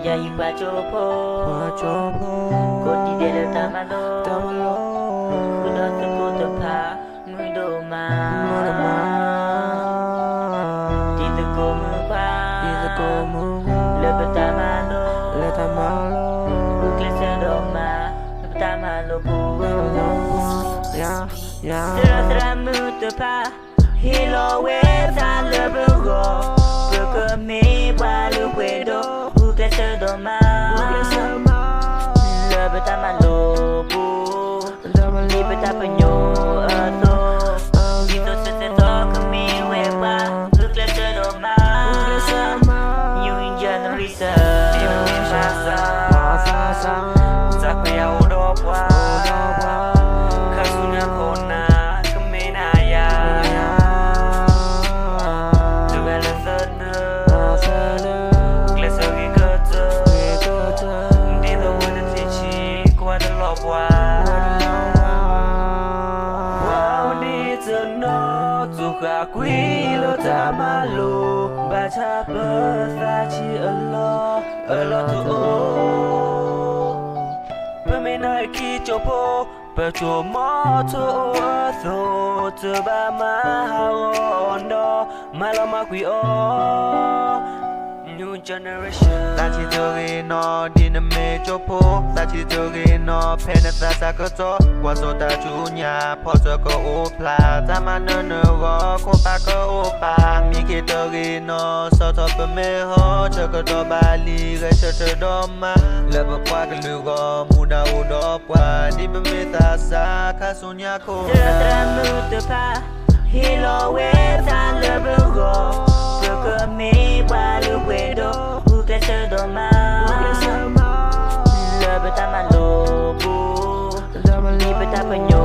Ya iba chopo Kodi dele tamalo Kudo suku tepa Muido ma Tita komu pa Lebe tamalo Bukle sedoma Lebe tamalo bu Sera mu tepa Hilo weta lebe go Bukle me walu kwedo Bukle sedoma Lebe tamalo bu Libe tapanyo ato Dito sa seto kami wepa Bukle sedoma New generation Zakaya udopwa Kasunya kona kemenaya Dugala sada Klesogi kata Dito wada tichi Kuada lopwa Wow dito no Tuka kwilo tamalo Baca pesaci Allah Allah tuh Pemenai kicopo Peco moto aso Teba mahawondo Malam akui New generation Sachi togi no diname chopo Sachi togi no penasa sakoto Kwaso ta chunya Poso ko upla Tama nene wo Kopa ko upa Miki togi no Soto pemeho Choko do bali Resho doma Lebe kwa kelugo Muda udopwa Di pemita sa Kasunya ko Teramu tepa Hilo weta lebe go Berkemi walu kwedo Bukle sedoma Lebe tamalo bu Libe tapanyo